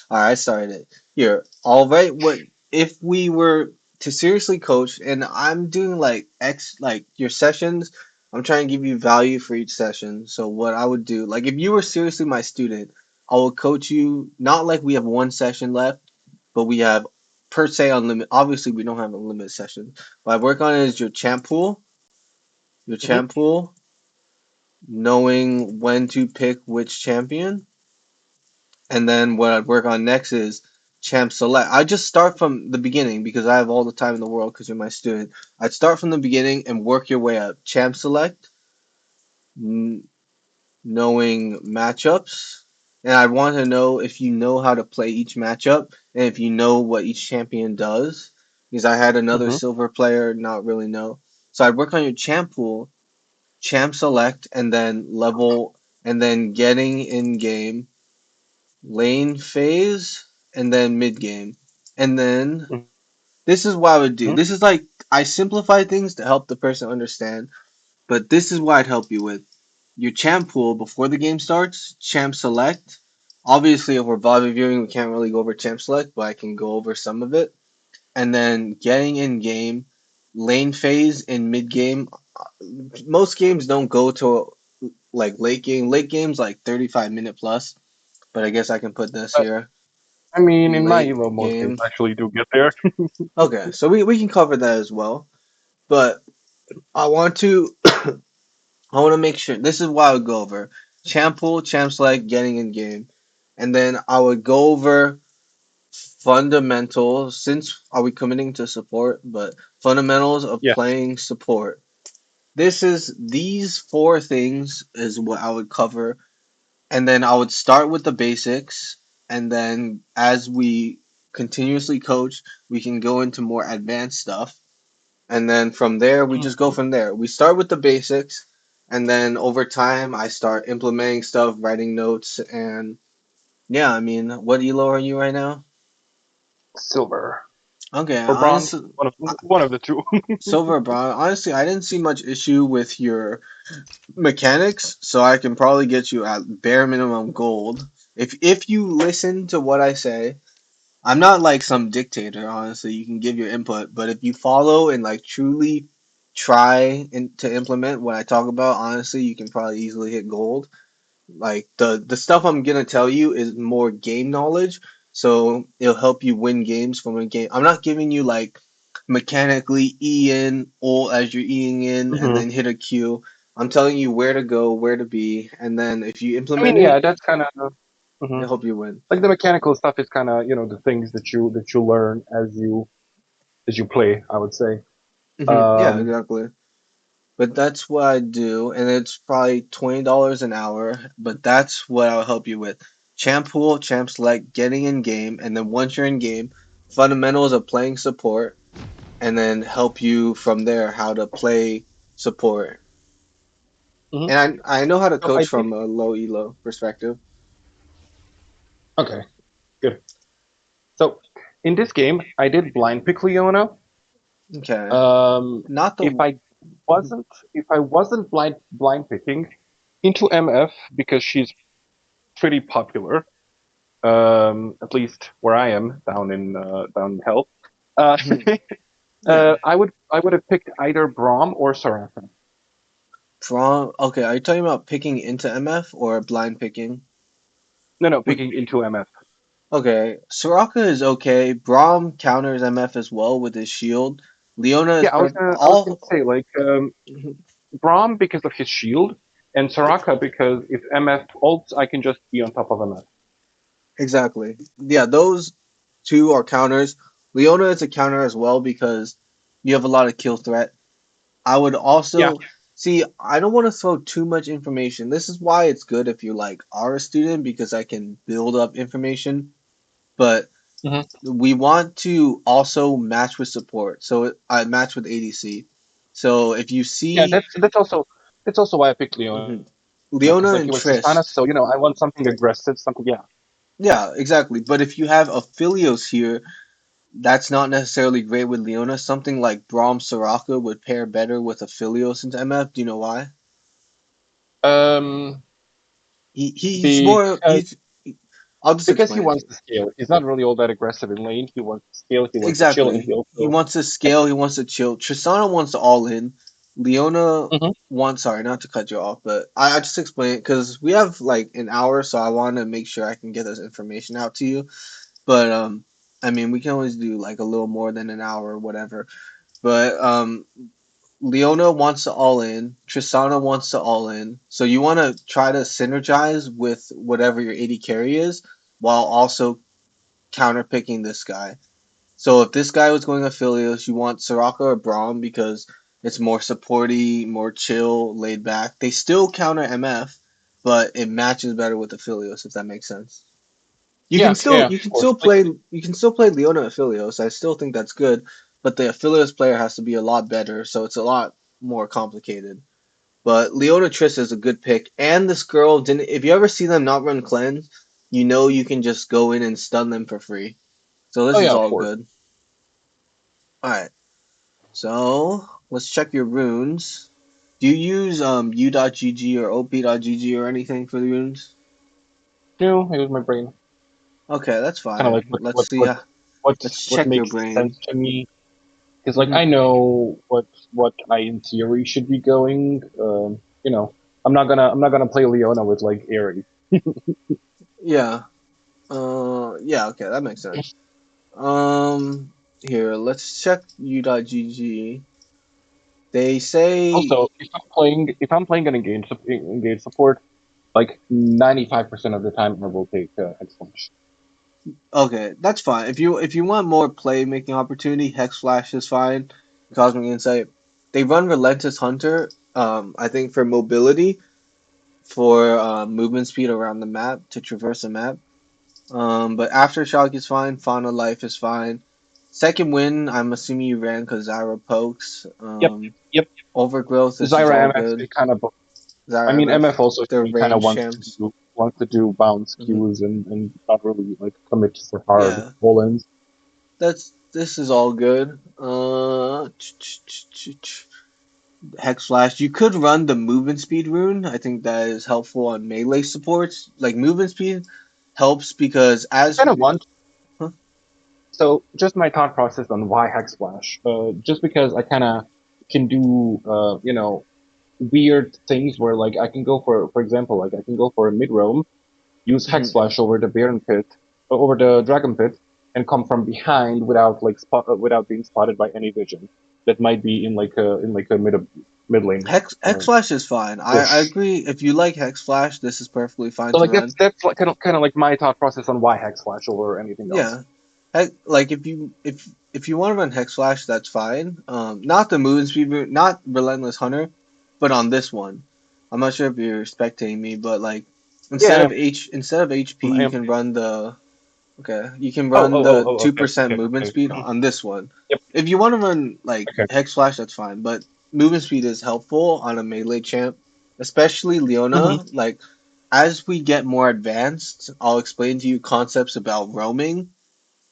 All right, I started it. Here, all right. What if we were to seriously coach, and I'm doing like your sessions, I'm trying to give you value for each session. So what I would do, like if you were seriously my student, I will coach you not like we have one session left, but we have per se unlimited. Obviously, we don't have unlimited sessions. What I work on is your Hmm. champ pool, knowing when to pick which champion. And then what I'd work on next is champ select. I just start from the beginning because I have all the time in the world because you're my student. I'd start from the beginning and work your way up. Champ select, n- knowing matchups, and I want to know if you know how to play each matchup and if you know what each champion does. Because I had another Hmm. silver player not really know. So I'd work on your champ pool, champ select, and then level, and then getting in game lane phase, and then mid game. And then this is what I would do. Hmm. This is like I simplify things to help the person understand, but this is what I'd help you with. Your champ pool before the game starts, champ select. Obviously, if we're VOD reviewing, we can't really go over champ select, but I can go over some of it. And then getting in game, lane phase, and mid game. Most games don't go to like late game. Late game's like 35-minute plus, but I guess I can put this here. I mean, in my Late Evo, most games game. actually do get there. Okay, so we can cover that as well. But I want to I want to make sure this is what I would go over. Champ pool, champ select, getting in game. And then I would go over fundamentals since are we committing to support, but fundamentals of Yes. playing support. These four things is what I would cover, and then I would start with the basics, and then as we continuously coach, we can go into more advanced stuff. And then from there, we just go Mhm. from there. We start with the basics, and then over time, I start implementing stuff, writing notes, and yeah, I mean, what elo are you right now? Silver Okay, or bronze, honestly, one of the two. silver, bronze. Honestly, I didn't see much issue with your mechanics, so I can probably get you at bare minimum gold. If you listen to what I say, I'm not like some dictator, honestly. You can give your input, but if you follow and like truly try to implement what I talk about, honestly, you can probably easily hit gold. Like the stuff I'm gonna tell you is more game knowledge, so it'll help you win games from a game. I'm not giving you like mechanically E in ult as you're Eing in and Hmm. then hit a Q. I'm telling you where to go, where to be, and then if you I implement mean, it, yeah, that's kind of it'll help you win. like the mechanical stuff is kind of the things that you learn as you play. I would say. Yeah, Um, exactly. But that's what I do, and it's probably $20 an hour. But that's what I'll help you with. Champ pool, champ select, getting in game, and then once you're in game, fundamentals of playing support, and then help you from there how to play support. mhm. And I know how to So I coach did. from a low elo perspective. Okay, good. So in this game, I did blind pick Leona. Okay, Um, not if the. I if I wasn't blind picking into MF because she's pretty popular, at least where I am down in hell. Uh, Yeah, I would have picked either Braum or Soraka. Braum. Okay, are you talking about picking into MF or blind picking? No, no, We picking into MF. Okay, Soraka is okay. Braum counters MF as well with his shield. Leona is Yeah, I was gonna all say like Braum because of his shield, and Soraka because if MF ults, I can just be on top of MF. exactly. Yeah, those two are counters. Leona is a counter as well because you have a lot of kill threat. I would Yeah. also see. I don't want to throw too much information. This is why it's good if you like are a student because I can build up information. But Hmm. we want to also match with support. So I match with ADC. So if you Yeah, see that's also why I picked Leona mhm, because Leona like and it was Tristana, Trist, so I want something aggressive, something. Yeah. yeah, exactly. But if you have Aphelios here, that's not necessarily great with Leona. Something like Braum Soraka would pair better with Aphelios into MF. Do you know why? Um, He's more because I'll just because he explain. wants to scale. He's not really all that aggressive in lane. He wants to scale. He wants to chill, and he Exactly. He also. wants to scale. He wants to chill. Tristana wants to all in. Leona Mhm. wants. Sorry, not to cut you off, but I just explain it because we have like an hour, so I want to make sure I can get this information out to you. But I mean, we can always do like a little more than an hour or whatever. But Leona wants to all in. Tristana wants to all in. So you want to try to synergize with whatever your AD carry is, while also counterpicking this guy. So if this guy was going Aphelios, you want Soraka or Braum because it's more supporty, more chill, laid back. They still counter MF, but it matches better with Aphelios, if that makes sense. You can Yeah, still yeah, you of can course. still play you can still play Leona Aphelios. I still think that's good, but the Aphelios player has to be a lot better, so it's a lot more complicated. But Leona Triss is a good pick, and this girl didn't. If you ever see them not run cleanse, you know you can just go in and stun them for free. So Oh this is yeah, of all course. good. All right. So let's check your runes. Do you use u.gg or op.gg or anything for the runes? No, it was my brain. Okay, that's Kind of fine. like Let's see. Let's what check your makes brain. sense to me. Because like Hmm. I know what I in theory should be going. You know, I'm not gonna play Leona with like Aerie. Yeah. Yeah. Okay, that makes sense. Here, let's check u.gg. They say Also, if I'm playing an engage support, like 95% of the time I will take Hex Punch. okay, that's fine. If you want more playmaking opportunity, Hex Flash is fine. Cosmic Insight. They run Relentless Hunter. I think for mobility, for movement speed around the map to traverse the map. But Aftershock is fine. Fauna Life is fine. Second Wind, I'm assuming you ran because Zyra pokes. Yep, yep. Overgrowth, this is Zyra all MF, good. they kind of. I Zyra mean, MF MF, also they're he kind of range champs. wants to do bounce Hmm. cues and not really like commit for hard Yeah, roll ins. this is all good. Hex Flash. You could run the movement speed rune. I think that is helpful on melee supports. Like movement speed helps because I as kind of want. huh? So just my thought process on why Hex Flash. Just because I kind of can do weird things where like I can go for example like I can go for a mid roam, use Hex Mhm. Flash over the Baron pit, over the Dragon pit, and come from behind without without being spotted by any vision that might be in like a mid lane Hex Flash is fine. I push. agree. If you like Hex Flash, this is perfectly fine So to like that's run. that's like kind of like my thought process on why Hex Flash over anything else. Yeah. Like if you want to run Hex Flash, that's fine. Not the movement speed route, not Relentless Hunter, but on this one. I'm not sure if you're spectating me, but like Yeah, instead of HP, I you am. can run the okay, you can Oh, run oh, oh, the oh, okay, 2% okay, movement okay. speed Mhm. on this one. Yep. If you want to run like Okay. Hex Flash, that's fine, but movement speed is helpful on a melee champ, especially Hmm. Leona. Like as we get more advanced, I'll explain to you concepts about roaming.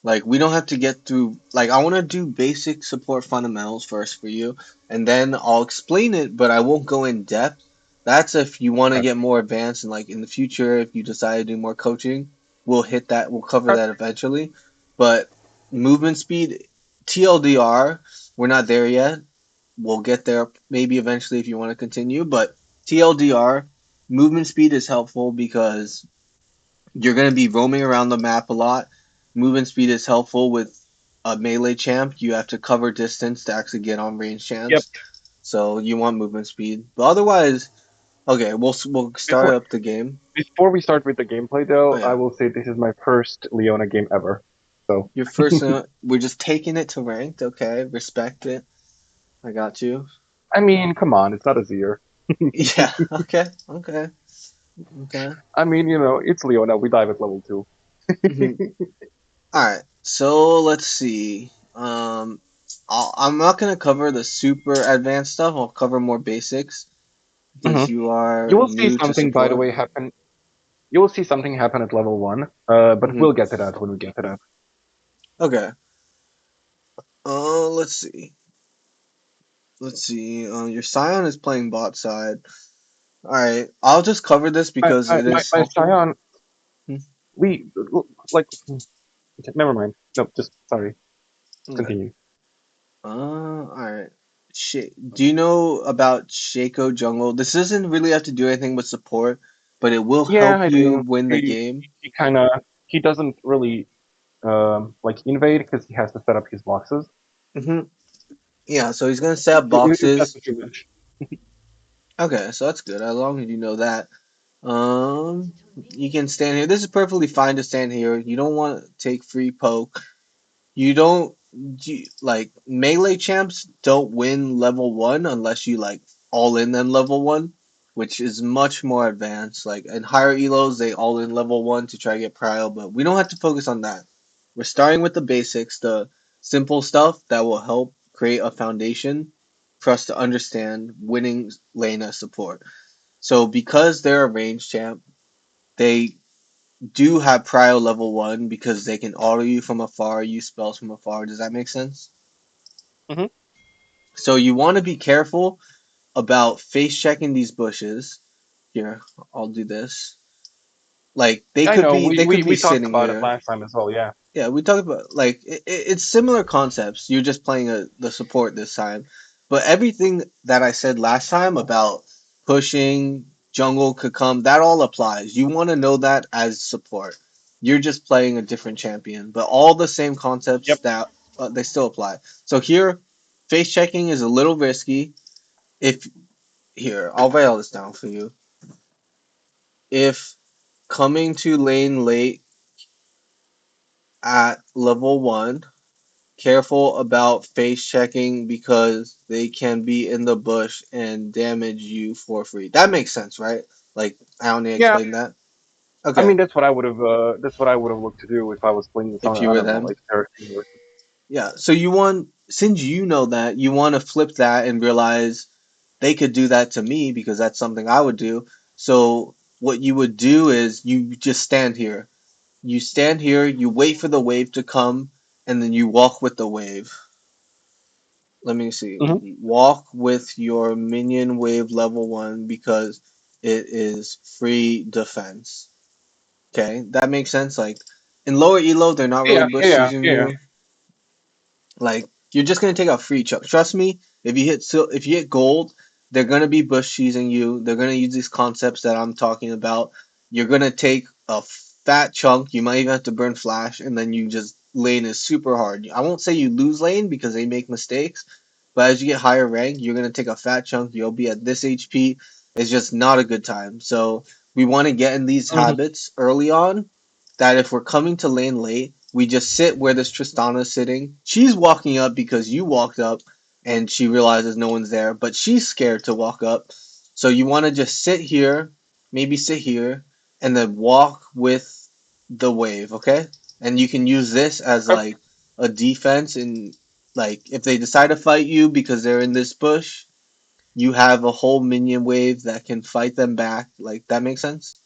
Like we don't have to get through like I want to do basic support fundamentals first for you and then I'll explain it but I won't go in depth. That's if you want to Okay. get more advanced and like in the future if you decide to do more coaching, we'll cover Okay. that eventually. But movement speed TLDR, we're not there yet. We'll get there maybe eventually if you want to continue, but TLDR movement speed is helpful because you're going to be roaming around the map a lot. Movement speed is helpful with a melee champ. You have to cover distance to actually get on range Yep. champs. So you want movement speed. But otherwise, okay, we'll start Before up the game. before we start with the gameplay, Oh though, I yeah, will say this is my first Leona game ever. So, your first. We're just taking it to ranked. Okay, respect it. I got you. I mean, come on, it's not a Zero. Yeah. Okay. Okay. Okay. I mean, it's Leona. We dive at level 2. Mhm. All right. So let's see. I'm not gonna cover the super advanced stuff. I'll cover more basics Hmm. because you You are will see new to something, by the support. way, happen. You will see something happen at level 1, but Hmm. we'll get to that when we get to that. Okay. Let's see. Let's see. Your Scion is playing bot side. All right. I'll just cover this My, because my, it my, is my helpful. Scion, Hmm? we like okay, never mind. No, just sorry. Okay. Continue. All right. Do you know about Shaco Jungle? This doesn't really have to do anything with support, but it will Yeah, help I you do. win the He game. he kind of he doesn't really like invade because he has to set up his boxes. hmm Yeah, so he's gonna set up It's just boxes. a too much. Okay, so that's good. As long as you know that. You can stand here. This is perfectly fine to stand here. You don't want to take free poke. You don't like melee champs don't win level one unless you like all in them level one, which is much more advanced. Like in higher elos, they all in level one to try to get prio, but we don't have to focus on that. We're starting with the basics, the simple stuff that will help create a foundation for us to understand winning Lena support. So because they're a range champ, they do have prio level one because they can auto you from afar, use spells from afar. Does that make sense? Hmm. So you want to be careful about face checking these bushes. Here, I'll do this. Like I know. they could be We talked sitting about it here. last time as well. Yeah. Yeah, we talked about like it's similar concepts. You're just playing the support this time, but everything that I said last time about pushing jungle could come that all applies. You want to know that as support. You're just playing a different champion, but all the same concepts Yep. that they still apply. So here, face checking is a little risky. If here, I'll write all this down for you. If coming to lane late at level one, careful about face checking because they can be in the bush and damage you for free. That makes sense, right? Like I only Yeah. explained that. I Okay, mean, that's what I would have. That's what I would have looked to do if I was playing this on if you I were don't know, them. like 13 or Yeah, so you want since you know that, you want to flip that and realize they could do that to me because that's something I would do. So what you would do is you just stand here. You stand here, you wait for the wave to come, and then you walk with the wave. Let me something. see. Walk with your minion wave level one because it is free defense. Okay, that makes sense. Like in lower elo, they're not really Yeah. bush Yeah. season Yeah. you. Like you're just gonna take out free chunks. Trust me, if you hit gold, they're gonna be bush cheesing you. They're gonna use these concepts that I'm talking about. You're gonna take a fat chunk. You might even have to burn flash, and then you just lane is super hard. I won't say you lose lane because they make mistakes, but as you get higher rank, you're gonna take a fat chunk. You'll be at this HP. It's just not a good time. So we want to get in these Hmm. habits early on that if we're coming to lane late, we just sit where this Tristana's sitting. She's walking up because you walked up and she realizes no one's there, but she's scared to walk up. So you want to just sit here, maybe sit here, and then walk with the wave, okay? And you can use this as Okay. like a defense and like if they decide to fight you because they're in this bush, you have a whole minion wave that can fight them back. Like that makes sense?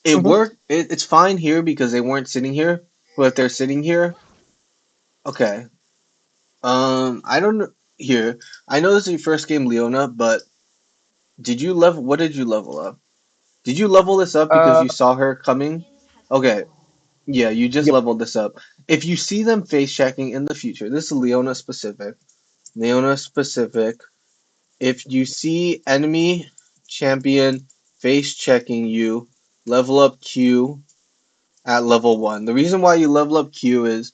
It Hmm. worked. It's fine here because they weren't sitting here. But if they're sitting here, okay. I don't know. Here, I know this is your first game, Leona, but did you level? What did you level up? Did you level this up because Uh. you saw her coming? Okay, yeah, you just Yep. leveled this up. If you see them face checking in the future, this is Leona specific. Leona specific. If you see enemy champion face checking you, level up Q at level one. The reason why you level up Q is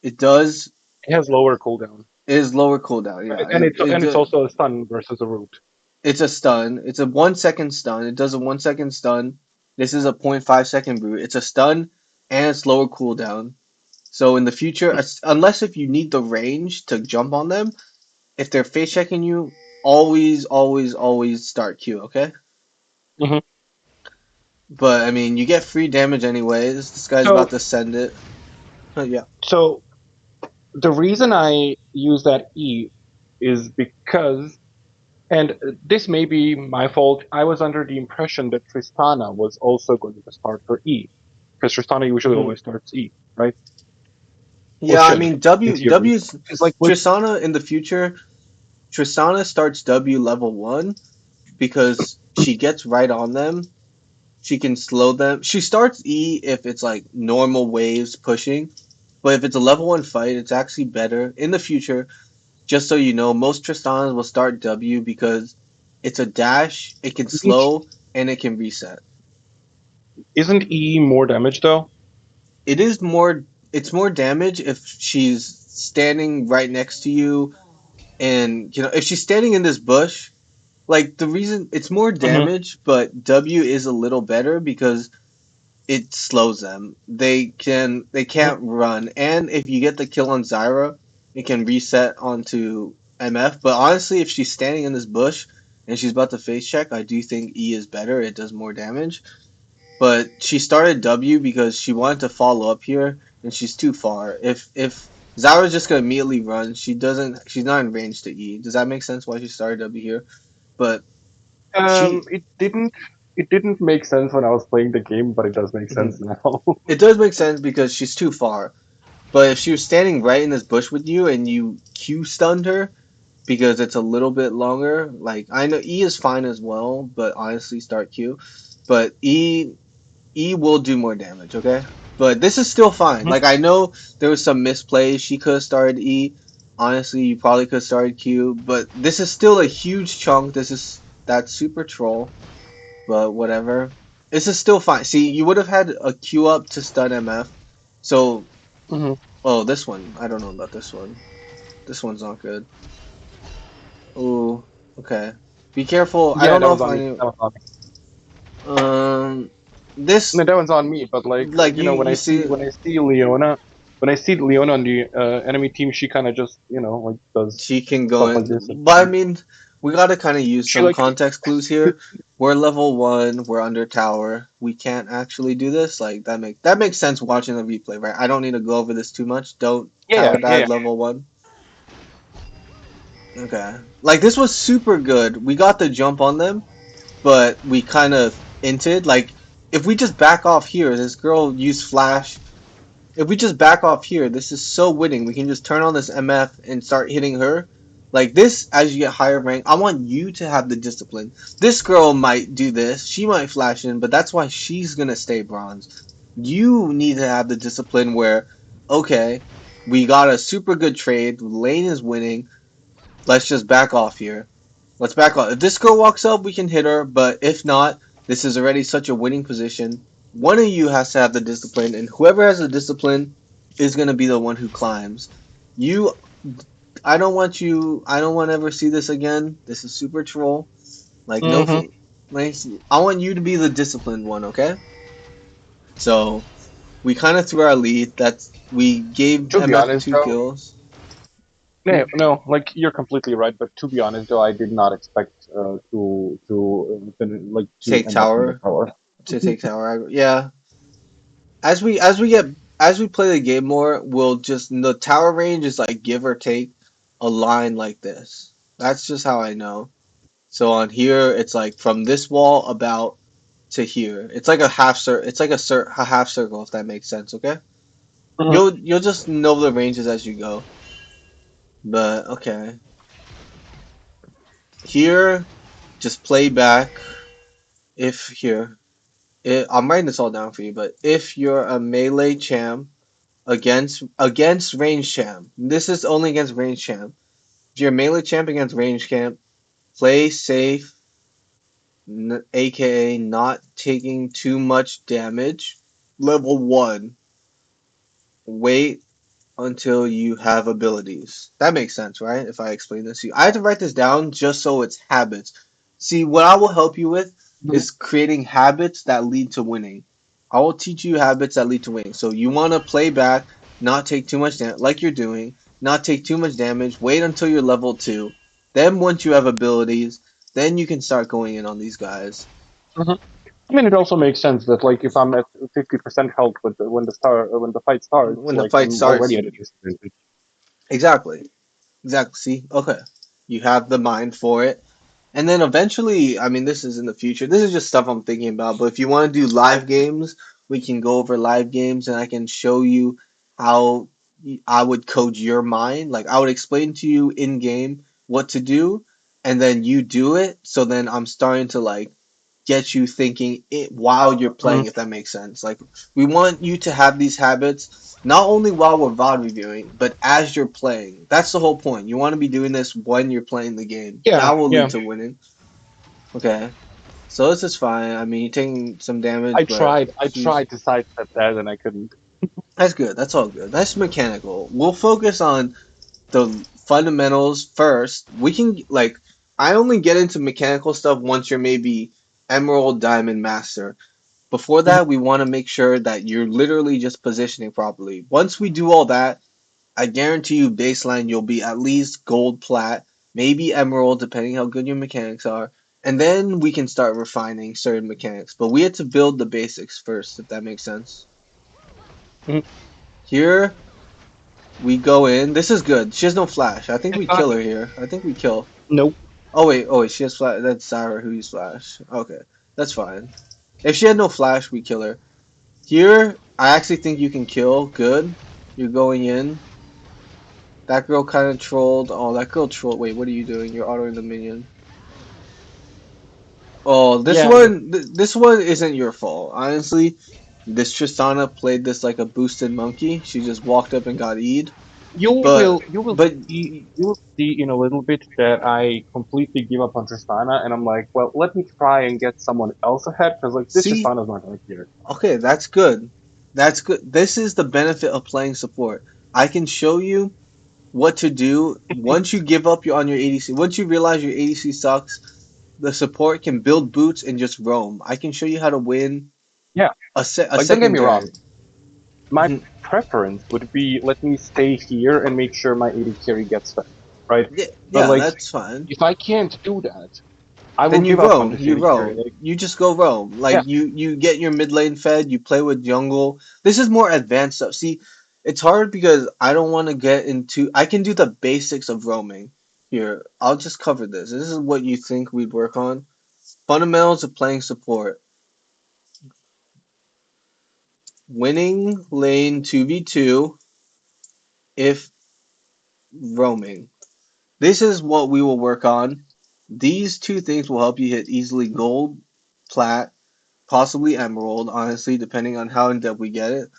it does It has lower cooldown, is lower cooldown. Yeah, and it's also a stun versus a root. it's a stun. It's a 1 second stun. It does a 1 second stun. This is a 0.5 second brute. It's a stun and it's lower cooldown. So in the future, unless if you need the range to jump on them, if they're face checking you, always start Q. Okay. Hmm. But I mean, you get free damage anyways. This guy's about So to send it. Yeah. so the reason I use that E is because, and this may be my fault. I was under the impression that Tristana was also going to start her E, because Tristana usually Mhm. always starts E, right? Or Yeah, I should, mean in W theory. W's Because like with Tristana in the future. Tristana starts W level one because she gets right on them She can slow them. She starts E if it's like normal waves pushing, but if it's a level one fight, it's actually better in the future. Just so you know, most Tristanas will start W because it's a dash, it can Isn't slow, and it can reset. isn't E more damage though? It is more. It's more damage if she's standing right next to you, and if she's standing in this bush. Like the reason it's more Hmm. damage, but W is a little better because it slows them. They can't run, and if you get the kill on Zyra, it can reset onto MF. But honestly, if she's standing in this bush and she's about to face check, I do think E is better. It does more damage. But she started W because she wanted to follow up here, and she's too far. If Zyra's just gonna immediately run, she doesn't. She's not in range to E. Does that make sense? Why she started W here? But she. It didn't. It didn't make sense when I was playing the game, but it does make sense Mhm. now. It does make sense because she's too far. But if she was standing right in this bush with you and you Q stunned her because it's a little bit longer, like I know E is fine as well, but honestly start Q. But E will do more damage, okay? But this is still fine. Mhm. Like I know there was some misplays. She could have started E. Honestly, you probably could have started Q, but this is still a huge chunk. This is that super troll, but whatever. This is still fine. See, you would have had a Q up to stun MF. So, Mhm. oh, this one. I don't know about this one. This one's not good. Ooh, okay. Be careful. I Yeah, don't that know was if on me. I That was on me. this No, that one's on me. But like like you know, you see when I see Leona on the enemy team, she kind of just like does she can go stuff like in, this. but I mean, we got to kind of use She some like context clues here. We're level one. We're under tower. We can't actually do this. Like that makes sense watching the replay, right? I don't need to go over this too much. Don't yeah, tower yeah, dive yeah. level one. Okay. Like this was super good. We got the jump on them, but we kind of inted. Like if we just back off here, this girl used flash. If we just back off here, this is so winning. We can just turn on this MF and start hitting her. Like this, as you get higher rank, I want you to have the discipline. This girl might do this. She might flash in, but that's why she's gonna stay bronze. You need to have the discipline where, okay, we got a super good trade. Lane is winning. Let's just back off here. Let's back off. If this girl walks up, we can hit her, but if not, this is already such a winning position. One of you has to have the discipline, and whoever has the discipline is going to be the one who climbs. You, I don't want you, I don't want to ever see this again. This is super troll. Like, no, Hmm. like, I want you to be the disciplined one, okay? So, we kind of threw our lead. We gave To be MF honest, two though, kills. no, no, like you're completely right. But to be honest, though, I did not expect to Take end up in the tower, tower. to take tower. Yeah, as we play the game more, we'll just the tower range is like give or take a line like this. That's just how I know. So on here, it's like from this wall about to here. It's like a It's like a half circle if that makes sense. Okay, Hmm. you'll just know the ranges as you go. But okay, here, just play back. If here, I'm writing this all down for you. But if you're a melee champ against range champ. This is only against range champ. If you're a melee champ against range champ, play safe, aka not taking too much damage. Level one. Wait until you have abilities. That makes sense, right? If I explain this to you, I have to write this down just so it's habits. See, what I will help you with is creating habits that lead to winning. I will teach you habits that lead to winning. So you want to play back, not take too much damage, like you're doing, not take too much damage. Wait until you're level two. Then once you have abilities, then you can start going in on these guys. Hmm. I mean, it also makes sense that like if I'm at 50% health when the fight starts, When the like fight I'm already starts, at a disadvantage. exactly, exactly. See, okay, you have the mind for it. And then eventually, I mean, this is in the future. This is just stuff I'm thinking about. But if you want to do live games, we can go over live games and I can show you how I would code your mind. Like, I would explain to you in game what to do, and then you do it. So then I'm starting to like get you thinking it while you're Mhm. playing, if that makes sense. Like we want you to have these habits not only while we're VOD reviewing, but as you're playing. That's the whole point. You want to be doing this when you're playing the game. Yeah, That will lead yeah. to winning. Okay. So this is fine. I mean, you're taking some damage, I but tried. I she's tried to sidestep that, and I couldn't. that's good. That's all good. That's mechanical. We'll focus on the fundamentals first. We can like I only get into mechanical stuff once you're maybe Emerald Diamond Master. Before Mhm, that, we want to make sure that you're literally just positioning properly. Once we do all that, I guarantee you baseline you'll be at least gold plat, maybe emerald depending how good your mechanics are. And then we can start refining certain mechanics. But we had to build the basics first, if that makes sense. mhm. Here we go in. This is good. She has no flash. I think It's we not. kill her here. I think we kill. Nope. Oh wait, she has flash. That's Sarah who used flash. Okay, that's fine. If she had no flash, we kill her. Here, I actually think you can kill. Good. You're going in. That girl kind of trolled. Oh, that girl trolled. Wait, what are you doing? You're autoing the minion. Oh, this Yeah. one, this one isn't your fault. Honestly, this Tristana played this like a boosted monkey. She just walked up and got E'd. You But, will. You will but see. You will see in a little bit that I completely give up on Tristana, and I'm like, well, let me try and get someone else ahead because like this see, Tristana's not going to clear. okay, that's good. That's good. This is the benefit of playing support. I can show you what to do once you give up on your ADC. Once you realize your ADC sucks, the support can build boots and just roam. I can show you how to win Yeah. a Like, don't get me secondary. wrong. My Mhm. preference would be let me stay here and make sure my AD carry gets fed, right? Yeah, But yeah, like, that's fine. if I can't do that, I will Then you give up on roam, this you AD carry. roam. Like, You just go roam. Like yeah, you get your mid lane fed, you play with jungle. This is more advanced stuff. See, it's hard because I don't want to get into I can do the basics of roaming. Here, I'll just cover this. This is what you think we'd work on. Fundamentals of playing support. Winning lane 2v2 if roaming. This is what we will work on. These two things will help you hit easily gold, plat, possibly emerald, honestly, depending on how in depth we get it.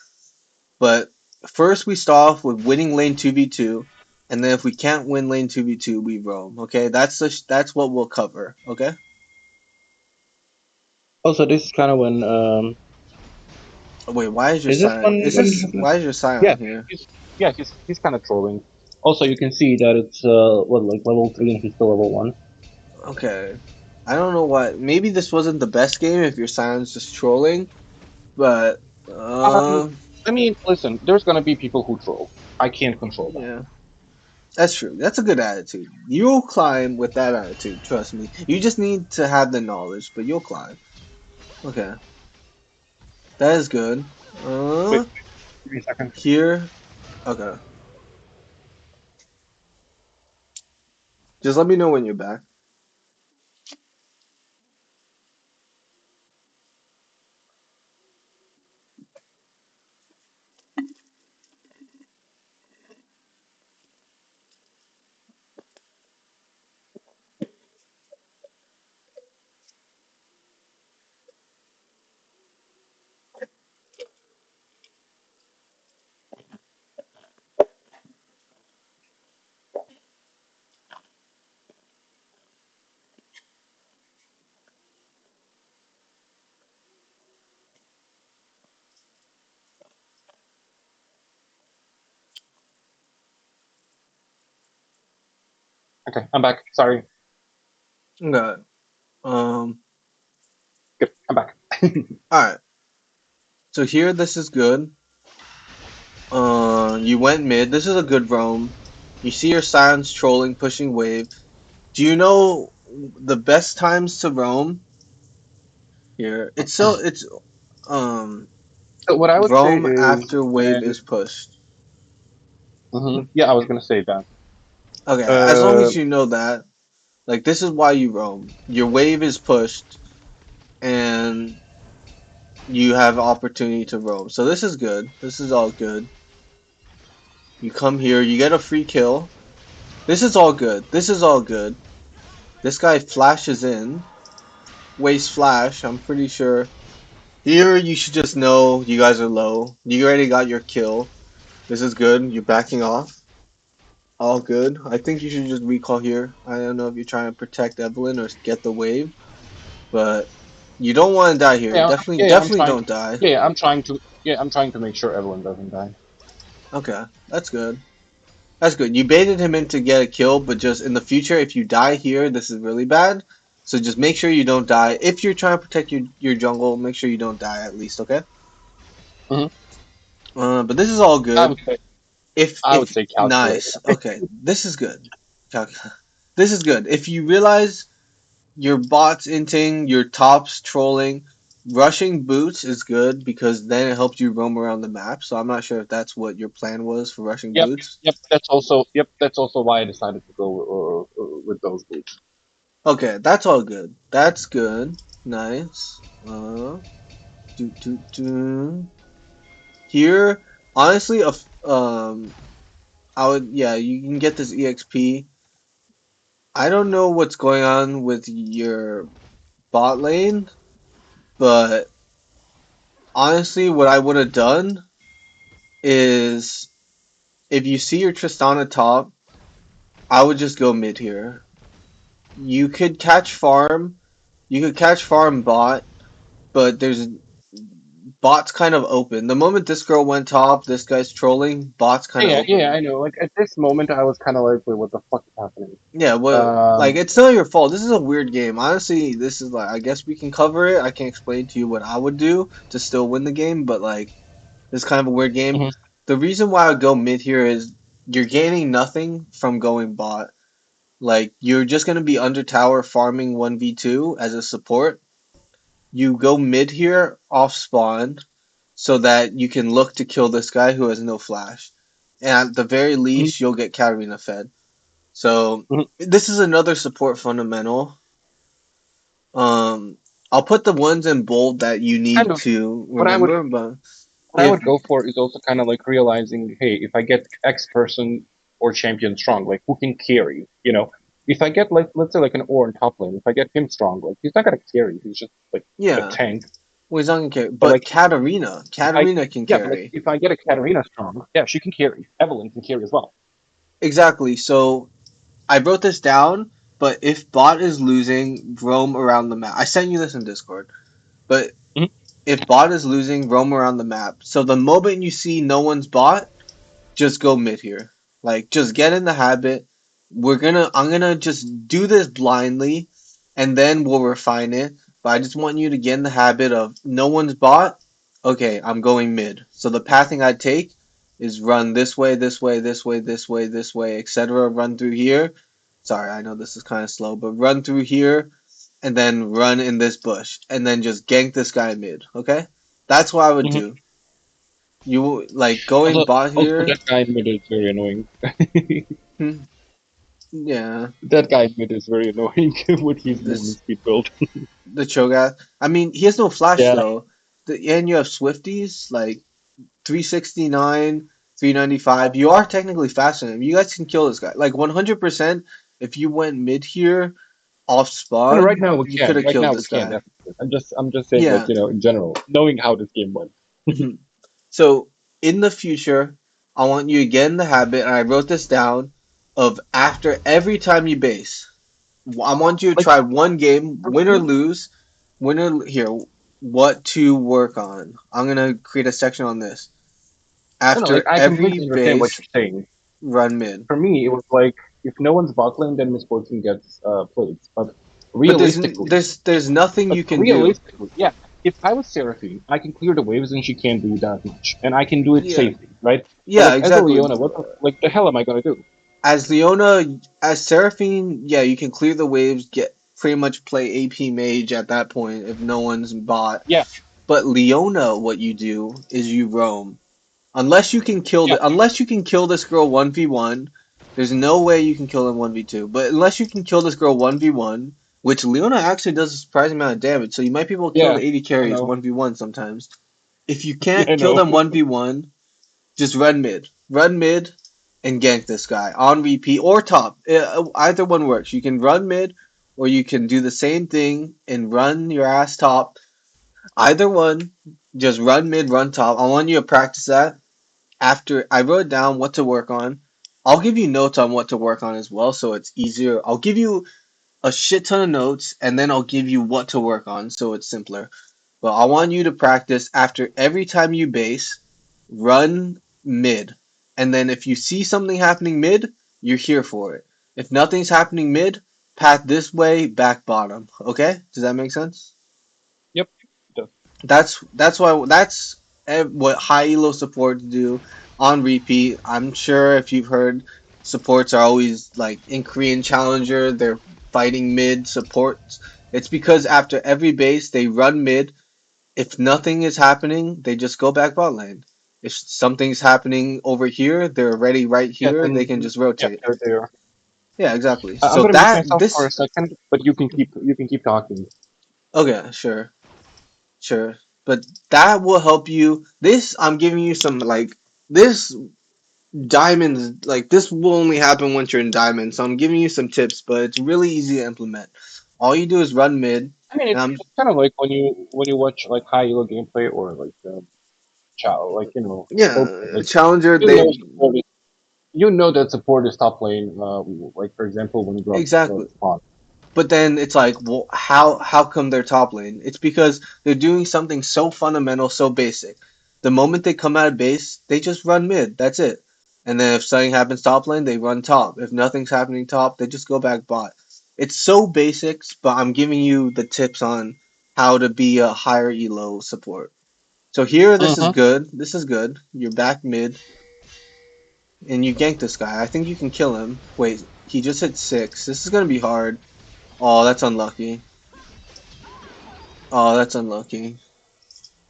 But first, we start off with winning lane 2v2, and then if we can't win lane 2v2, we roam. Okay, that's what we'll cover. Okay. also, this is kind of when Oh, wait, why is your is this Scion? Is when you this have to, why is your yeah, Scion here? he's yeah, he's kind of trolling. Also, you can see that it's what like level 3 and he's still level 1. Okay, I don't know what. Maybe this wasn't the best game if your Scion's just trolling, but Um, I mean, listen, there's gonna be people who troll. I can't control that. yeah, that's true. That's a good attitude. You'll climb with that attitude. Trust me. You just need to have the knowledge, but you'll climb. Okay, that is good. Wait, Uh, give me a second. here. Okay. Just let me know when you're back. Okay, I'm back. Sorry. Okay. Um. Good, I'm back. All right. So here, this is good. You went mid. This is a good roam. You see your Scions trolling, pushing wave. Do you know the best times to roam here? It's um So what I would say roam is after wave when is pushed. yeah, I was gonna say that. Okay, as long Uh, as you know that, like this is why you roam. Your wave is pushed, and you have opportunity to roam. So this is good. This is all good. You come here, you get a free kill. This is all good. This is all good. This guy flashes in. waste flash. I'm pretty sure. Here, you should just know you guys are low. You already got your kill. This is good. You're backing off. All good. I think you should just recall here. I don't know if you're trying to protect Evelyn or get the wave, but you don't want to die here. Yeah, Definitely, yeah, yeah. I'm definitely trying don't to. die. Yeah, yeah, I'm trying to. Yeah, I'm trying to make sure Evelyn doesn't die. Okay, that's good. That's good. You baited him in to get a kill, but just in the future, if you die here, this is really bad. So just make sure you don't die. If you're trying to protect your jungle, make sure you don't die at least, okay? Hmm. But this is all I good. would say. I would If say calculated. nice, okay, this is good. This is good. If you realize your bots inting, your tops trolling, rushing boots is good because then it helps you roam around the map. So I'm not sure if that's what your plan was for rushing Yep. boots. Yep. That's also. Yep. That's also why I decided to go with those boots. Okay, that's all good. That's good. Nice. Do do do. Here, honestly, I would yeah, you can get this EXP. I don't know what's going on with your bot lane, but honestly, what I would have done is if you see your Tristana top, I would just go mid here. You could catch farm, you could catch farm bot, but there's bot's kind of open. The moment this girl went top, this guy's trolling, bot's kind of Yeah. Yeah. open. I know. Like at this moment, I was kind of like, wait, what the fuck is happening? Yeah, well, like Um. it's not your fault. This is a weird game. Honestly, this is like I guess we can cover it. I can explain to you what I would do to still win the game, but like this is kind of a weird game. Mhm. The reason why I would go mid here is you're gaining nothing from going bot. Like you're just gonna be under tower farming 1v2 as a support. You go mid here off spawn so that you can look to kill this guy who has no flash. And at the very Mhm. least you'll get Katarina fed. So Mhm. this is another support fundamental. Um I'll put the ones in bold that you Kind need of. to What I would. remember, but What I if would go for is also kind of like realizing, hey, if I get X person or champion strong, like who can carry, you know? If I get like let's say like an Ornn top lane, if I get him strong, like he's not gonna carry, he's just like a yeah, tank. well, he's not gonna carry. But But like if I Katarina can yeah, but like carry. if I get a Katarina strong, yeah, she can carry. Evelyn can carry as well. Exactly. So I wrote this down, but if bot is losing, roam around the map. I sent you this in Discord. But Mhm. if bot is losing, roam around the map. So the moment you see no one's bot, just go mid here. Like just get in the habit. I'm gonna just do this blindly and then we'll refine it. But I just want you to get in the habit of no one's bot. Okay, I'm going mid. So the pathing I take is run this way, this way, this way, this way, this way, etc. Run through here. Sorry, I know this is kind of slow, but run through here and then run in this bush and then just gank this guy mid. Okay, that's what I would Mhm. do. You like going Also, bot also here. that guy in mid is very annoying. Hmm, yeah, That guy in mid is very annoying with his movement this speed build. the Cho'Gath. I mean, he has no flash Yeah. though. And you have Swifties like 369, 395. You are technically faster than him. You guys can kill this guy. Like 100%. If you went mid here off And right spawn, now we you could can. have Right killed now we this can guy. definitely. I'm just saying like Yeah. in general, knowing how this game went. Mhm. So in the future, I want you to get in the habit, and I wrote this down, of after every time you base. I want you to Like try one game, for win or me, lose, here, what to work on. I'm gonna create a section on this. no, no, like After I every completely understand what base, you're saying. run mid. For me, it was like if no one's bottling, then Miss Fortune gets plates. But there's Realistically, there's there's nothing but you can do. realistically, yeah. If I was Seraphine, I can clear the waves and she can't do that much, and I can do it Yeah, safely, right? But yeah, like as a exactly. Leona, like the hell am I gonna do? As Leona, as Seraphine, yeah, you can clear the waves, get pretty much play AP mage at that point if no one's bot. Yeah, But Leona, what you do is you roam. yeah, Unless you can kill this girl 1v1, there's no way you can kill him 1v2. But unless you can kill this girl 1v1, which Leona actually does a surprising amount of damage, so you might be able to kill yeah. the 80 I carries know. 1v1 sometimes. If you Yeah, I can't kill know. them 1v1, just run mid. Run mid and gank this guy on repeat or top. Either one works. You can run mid or you can do the same thing and run your ass top. Either one, just run mid, run top. I want you to practice that. After I wrote down what to work on, I'll give you notes on what to work on as well, so it's easier. I'll give you a shit ton of notes, and then I'll give you what to work on, so it's simpler. But I want you to practice after every time you base, run mid. And then if you see something happening mid, you're here for it. If nothing's happening mid, path this way, back bottom. Okay? Does that make sense? Yep. It does. That's what high elo supports do on repeat. I'm sure if you've heard, supports are always like in Korean Challenger, they're fighting mid supports. It's because after every base they run mid. If nothing is happening, they just go back bot lane. If something's happening over here, they're already right Yeah. here. They Then can just yeah, rotate. they're there. Yeah, exactly. I'm So gonna mute that myself for a this second, but you can keep talking. okay, sure, sure. But that will help you. This I'm giving you some like this diamonds like this will only happen once you're in diamond. So I'm giving you some tips, but it's really easy to implement. All you do is run mid, I mean, and I'm it's kind of like when you watch like high elo gameplay or like like open, yeah, like challenger. you know They support is, you know that support is top lane. Like for example, when Grubs exactly. spawn. But then it's like, well, how come they're top lane? It's because they're doing something so fundamental, so basic. The moment they come out of base, they just run mid. That's it. And then if something happens top lane, they run top. If nothing's happening top, they just go back bot. It's so basics, but I'm giving you the tips on how to be a higher elo support. So here, this is Mm-hmm. good. This is good. You're back mid, and you gank this guy. I think you can kill him. Wait, he just hit 6. This is gonna be hard. Oh, that's unlucky. Oh, that's unlucky.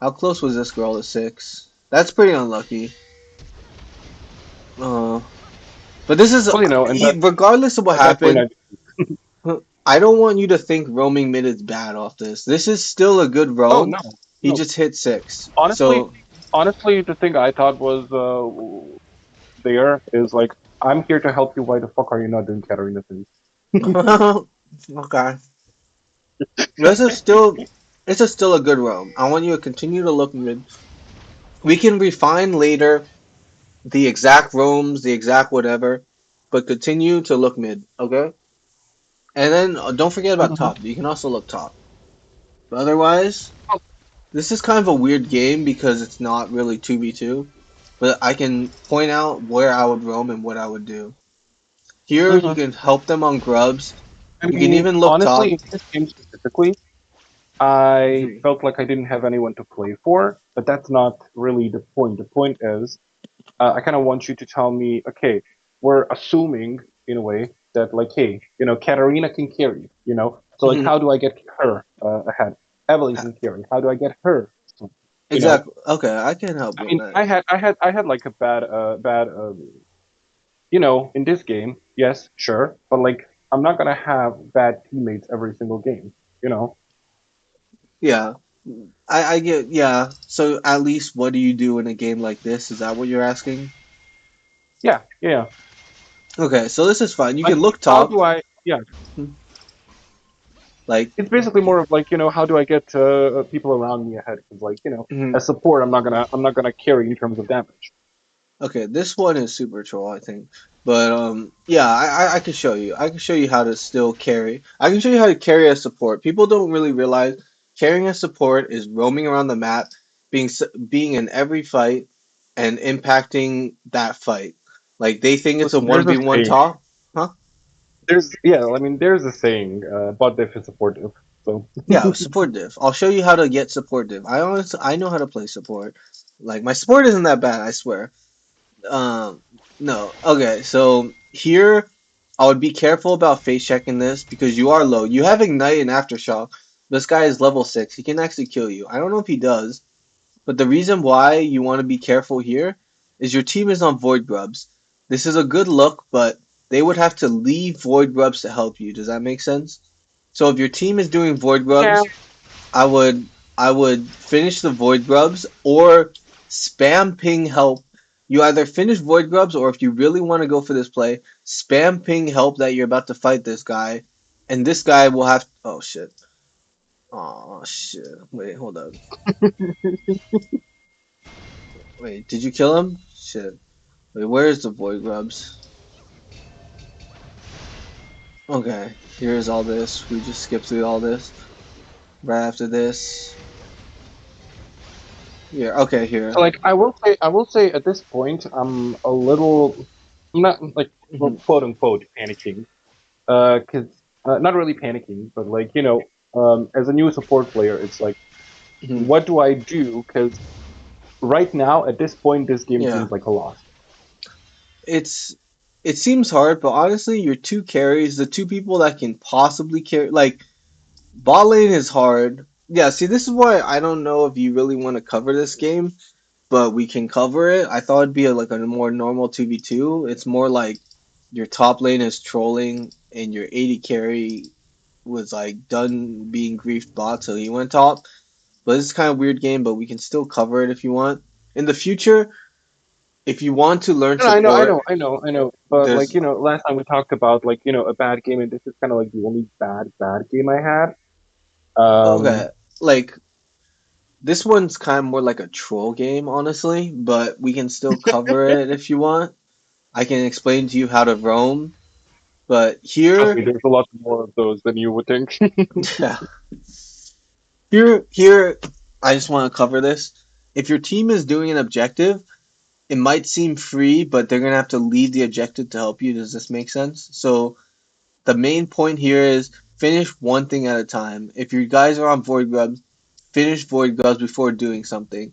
How close was this girl to 6? That's pretty unlucky. Oh, but this is Well, and regardless of what at that point, happened. I don't want you to think roaming mid is bad off this. This is still a good oh roam. no, He no. just hit 6. Honestly, So honestly, the thing I thought was there is like, I'm here to help you. Why the fuck are you not doing Katarina things? okay, this is still still a good roam. I want you to continue to look mid. We can refine later the exact roams, the exact whatever, but continue to look mid. Okay. And then don't forget about Mm-hmm. top. You can also look top. But otherwise, this is kind of a weird game because it's not really 2v2. But I can point out where I would roam and what I would do. Here, you Mm-hmm. can help them on grubs. I You can mean, even look honestly, top. in this game specifically, I Mhm. felt like I didn't have anyone to play for, but that's not really the point. The point is, I kind of want you to tell me, okay, we're assuming in a way that like, hey, Katarina can carry, so like, Mhm. how do I get her ahead? Evelyn can carry. How do I get her? So, you know, Exactly. Okay, I can help I you on mean, that. I had like a bad, in this game, yes, sure, but like, I'm not gonna have bad teammates every single game, you know. Yeah, I get. Yeah. So at least, what do you do in a game like this? Is that what you're asking? Yeah, yeah. Okay, so this is fine. You Like, can look how top. do I? Yeah, Like, it's basically more of like, how do I get people around me ahead? Because like, mhm. as support, I'm not gonna carry in terms of damage. Okay, this one is super troll, I think. But yeah, I can show you. I can show you how to still carry. I can show you how to carry a support. People don't really realize carrying a support is roaming around the map, being in every fight, and impacting that fight. Like they think it's a Listen, one there's a v one saying. top, huh? I mean, there's a saying. Bot diff is support diff. So. Yeah, support div. I'll show you how to get support div. I know how to play support. Like my support isn't that bad, I swear. No. Okay, so here I would be careful about face checking this because you are low. You have Ignite and Aftershock. This guy is level 6. He can actually kill you. I don't know if he does, but the reason why you want to be careful here is your team is on Void Grubs. This is a good look, but they would have to leave Void Grubs to help you. Does that make sense? So if your team is doing Void Yeah. Grubs, I would I would finish the Void Grubs or spam ping help. You either finish Void Grubs or if you really want to go for this play, spam ping help that you're about to fight this guy And this guy will have. Oh shit. Oh shit. Wait, hold up. Wait, did you kill him? Shit. Wait, where's the void grubs? Okay, here's all this. We just skip through all this. Right after this. Here. Okay, So here. like I will say at this point I'm a little not like Hmm. well, quote unquote panicking. Cause not really panicking, but like as a new support player, it's like Hmm. what do I do? Because right now at this point, this game Yeah. seems like a loss. It's it seems hard, but honestly, your two carries, the two people that can possibly carry, like bot lane is hard. Yeah, see, this is why I don't know if you really want to cover this game, but we can cover it. I thought it'd be like a more normal 2v2. It's more like your top lane is trolling and your 80 carry was like done being griefed bot, so he went top. But this is kind of weird game, but we can still cover it if you want. In the future, if you want to learn No, support, I know. But like there's last time we talked about like a bad game, and this is kind of like the only bad game I had. okay, Um, like this one's kind of more like a troll game, honestly, but we can still cover it if you want. I can explain to you how to roam, but trust me, here, there's a lot more of those than you would think. yeah, here, I just want to cover this. If your team is doing an objective, it might seem free, but they're gonna have to leave the objective to help you. Does this make sense? So the main point here is finish one thing at a time. If your guys are on void grubs, finish void grubs before doing something.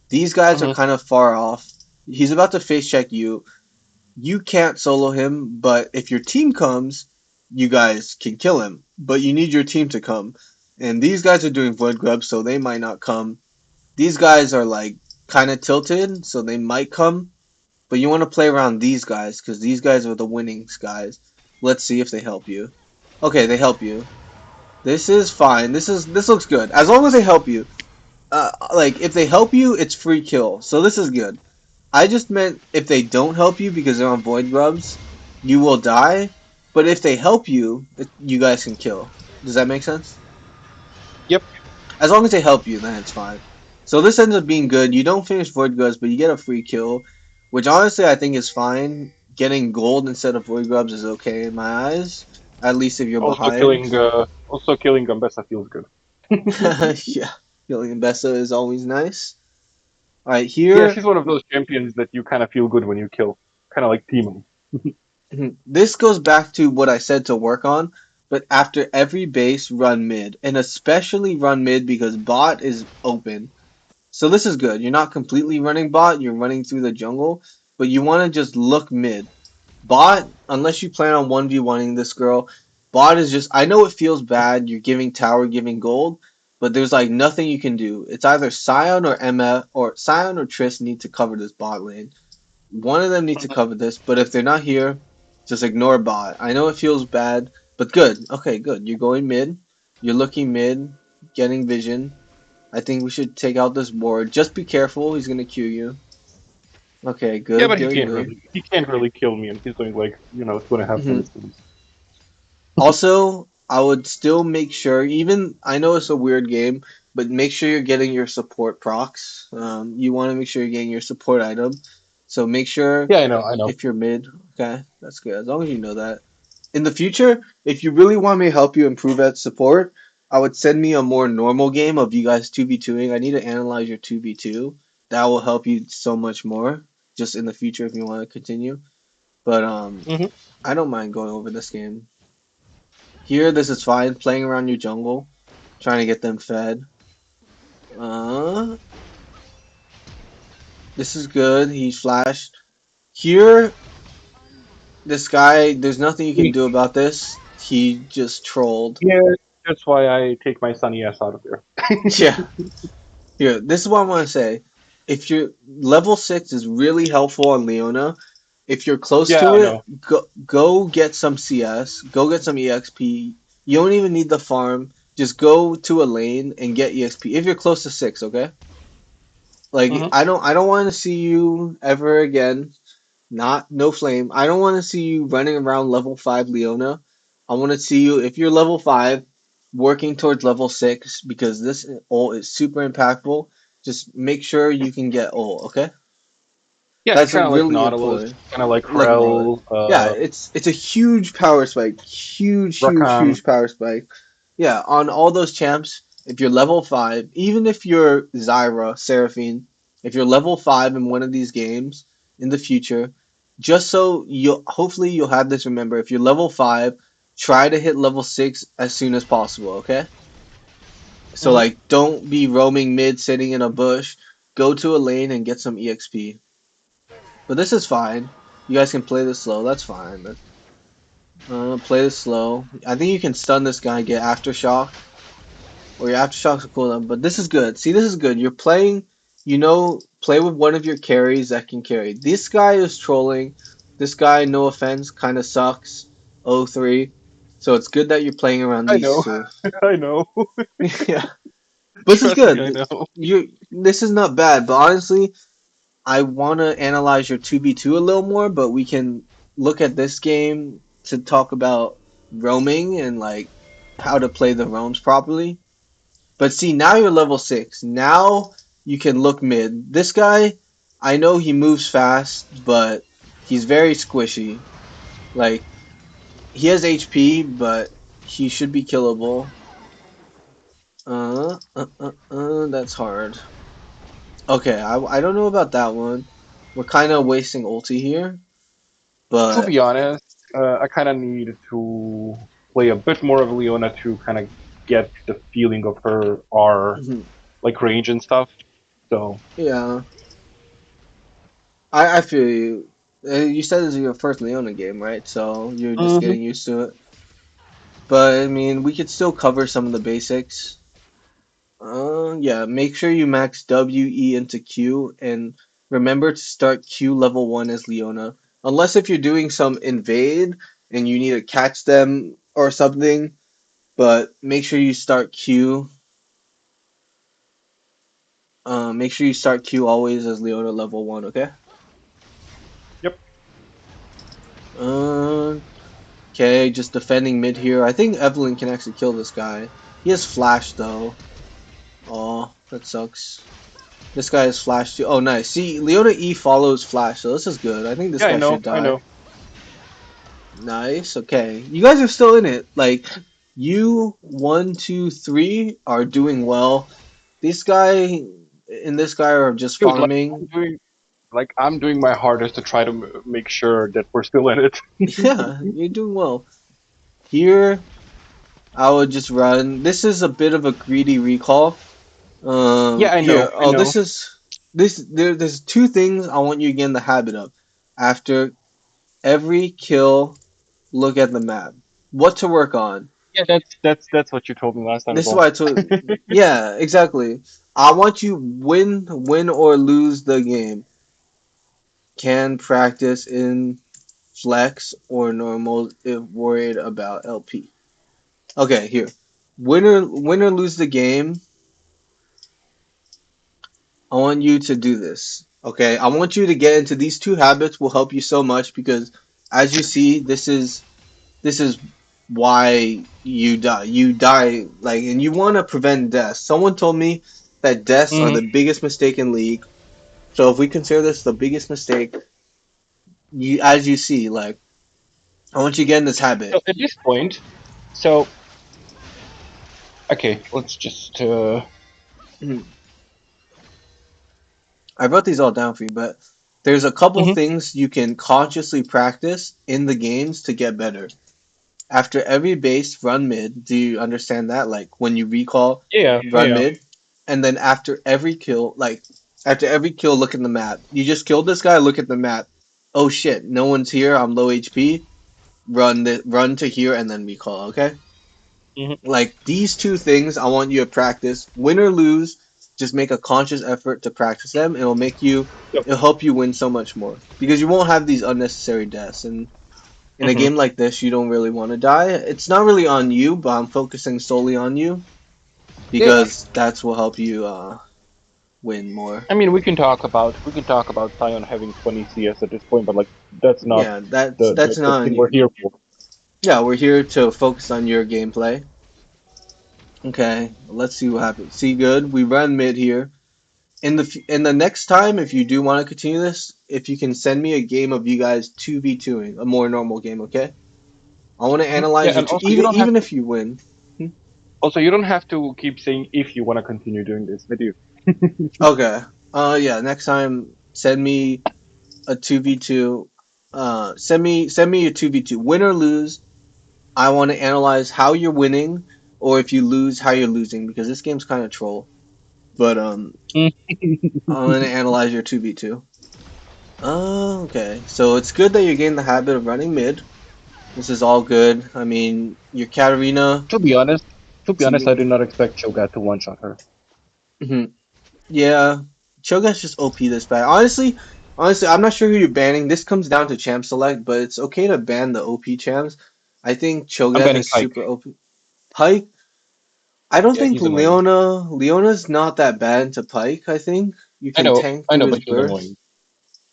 These guys are Hmm. kind of far off. He's about to face check you. You can't solo him, but if your team comes, you guys can kill him. But you need your team to come. And these guys are doing void grubs, so they might not come. These guys are like kind of tilted, so they might come. But you want to play around these guys because these guys are the winning guys. Let's see if they help you. Okay, they help you. This is fine. This looks good. As long as they help you. Like if they help you, it's free kill. So this is good. I just meant if they don't help you because they're on void grubs, you will die. But if they help you, you guys can kill. Does that make sense? Yep. As long as they help you, then it's fine. So this ends up being good. You don't finish void grubs, but you get a free kill, which honestly I think is fine. Getting gold instead of void grubs is okay in my eyes. At least if you're behind. Also killing Gambessa feels good. Yeah, killing Bessa is always nice. All right, Yeah, here she's one of those champions that you kind of feel good when you kill, kind of like Timo. this goes back to what I said to work on, but after every base, run mid, and especially run mid because bot is open. So this is good. You're not completely running bot, you're running through the jungle, but you want to just look mid. Bot, unless you plan on 1v1ing this girl, bot is just, I know it feels bad, you're giving tower, giving gold, but there's like nothing you can do. It's either Sion or Emma, or Sion or Triss need to cover this bot lane. One of them needs to Mhm. cover this, but if they're not here, just ignore bot. I know it feels bad, but good. Okay, good. You're going mid. You're looking mid, getting vision. I think we should take out this ward. Just be careful. He's gonna Q you. Okay, Yeah, good, but good, good. he can't really kill me, and he's doing like 2.5 minutes Mhm. to lose. Also, I would still make sure, even I know it's a weird game, but make sure you're getting your support procs. You want to make sure you're getting your support item. So make sure Yeah, I know. if you're mid. Okay, that's good. As long as you know that. In the future, if you really want me to help you improve at support, I would send me a more normal game of you guys 2v2ing. I need to analyze your 2v2. That will help you so much more just in the future if you want to continue. But Hmm. I don't mind going over this game. Here, this is fine. Playing around your jungle, trying to get them fed. Uh, this is good. He flashed. Here, this guy, there's nothing you can do about this. He just trolled. Yeah, that's why I take my sunny ass out of there. Yeah. Here, this is what I want to say. If you're level 6 is really helpful on Leona. If you're close Yeah, to I it, know. go get some CS, go get some EXP. You don't even need the farm. Just go to a lane and get EXP if you're close to 6, okay? Like Hmm. I don't want to see you ever again. Not no flame. I don't want to see you running around level 5 Leona I want to see you if you're level 5 working towards level 6 because this ult is super impactful. Just make sure you can get ult, okay? Yeah, That's kind of like really Nautilus, important. kind of like Like Nolan. Krell, Yeah, it's a huge power spike. Rakan. Huge power spike. Yeah, on all those champs, if you're level 5, even if you're Zyra, Seraphine, if you're level 5 in one of these games in the future, just so you'll hopefully you'll have this remember, if you're level 5, try to hit level 6 as soon as possible, okay? So Hmm. like don't be roaming mid sitting in a bush. Go to a lane and get some EXP. But this is fine. You guys can play this slow. That's fine. Play this slow. I think you can stun this guy, get aftershock, or your aftershock's a cooldown. But this is good. See, this is good. You're playing. Play with one of your carries that can carry. This guy is trolling. This guy, no offense, kind of sucks. 0-3. So it's good that you're playing around I these know, two. I know. Yeah, this is Trust me, I good. know. This is not bad. But honestly, I want to analyze your 2v2 a little more, but we can look at this game to talk about roaming and like how to play the roams properly. But see, now you're level 6. Now you can look mid. This guy, I know he moves fast, but he's very squishy. Like, he has HP, but he should be killable. That's hard. Okay, I don't know about that one. We're kind of wasting ulti here, To but be honest, I kind of need to play a bit more of Leona to kind of get the feeling of her R like range and stuff. So, yeah, I feel you. You said this is your first Leona game, right? So you're just hmm getting used to it. But I mean, we could still cover some of the basics. Yeah, make sure you max W, E into Q, and remember to start Q level 1 as Leona. Unless if you're doing some invade and you need to catch them or something, but make sure you start Q. Make sure you start Q always as Leona level 1, okay? yep. Uh, Okay, just defending mid here. I think Evelyn can actually kill this guy. He has flash though. Oh, that sucks. This guy has flash too. Oh, nice. See, Leona E follows flash, so this is good. I think this Yeah, I guy know, should I die. know. Nice. Okay, you guys are still in it. Like you, 1, 2, 3 are doing well. This guy and this guy are just Dude, like farming. I'm doing my hardest to try to make sure that we're still in it. Yeah, you're doing well. Here, I would just run. This is a bit of a greedy recall. Yeah, I know, Here. I Oh, know. there's two things I want you to get in the habit of. After every kill, look at the map. What to work on. Yeah, that's what you told me last time as This is well. why I told. Yeah, exactly. I want you win or lose the game. Can practice in flex or normal if worried about LP. Okay, here. Win or lose the game. I want you to do this. Okay, I want you to get into these two habits will help you so much because as you see, this is why you die. You die like and you want to prevent deaths. Someone told me that deaths are hmm the biggest mistake in league. So if we consider this the biggest mistake, you as you see, like I want you to get in this habit. So at this point, so okay, let's just I wrote these all down for you, but there's a couple mhm. things you can consciously practice in the games to get better. After every base, run mid. Do you understand that? Like when you recall, Yeah, run yeah. mid, and then after every kill, look at the map. You just killed this guy. Look at the map. Oh shit, no one's here. I'm low HP. Run to here and then recall. Okay, hmm like these two things, I want you to practice. Win or lose, just make a conscious effort to practice them. It'll make you. Yep. It'll help you win so much more because you won't have these unnecessary deaths and in a hmm game like this, you don't really want to die. It's not really on you, but I'm focusing solely on you Yeah, yeah. because that's will help you win more. I mean, we can talk about Sion having 20 CS at this point, but like that's not Yeah, that's the that's the not on thing we're you. here for. Yeah, we're here to focus on your gameplay. Okay, let's see what happens. See, good. We run mid here. In the next time, if you do want to continue this, if you can send me a game of you guys 2v2ing, a more normal game, okay? I want to Mhm. Yeah, analyze your and two, also you don't have even to. if you win. Hmm? Also, you don't have to keep saying if you want to continue doing this. I do. Okay. Yeah, next time send me a 2v2. Send me a 2v2. Win or lose, I want to analyze how you're winning or if you lose, how you're losing because this game's kind of troll. But I'm going to analyze your 2v2. Oh, okay. So it's good that you're getting the habit of running mid. This is all good. I mean, your Katarina to be honest, to be honest, I seeming. did not expect Cho'Gath to one shot her. Mhm. Yeah, Cho'Gath's just OP this bad. Honestly, I'm not sure who you're banning. This comes down to champ select, but it's okay to ban the OP champs. I think I'm Cho'Gath banning is Pike. super OP. Pike, I don't Yeah, think he's annoying. Leona's not that bad into Pike. I think you can tank I through know, his but he's burst. annoying.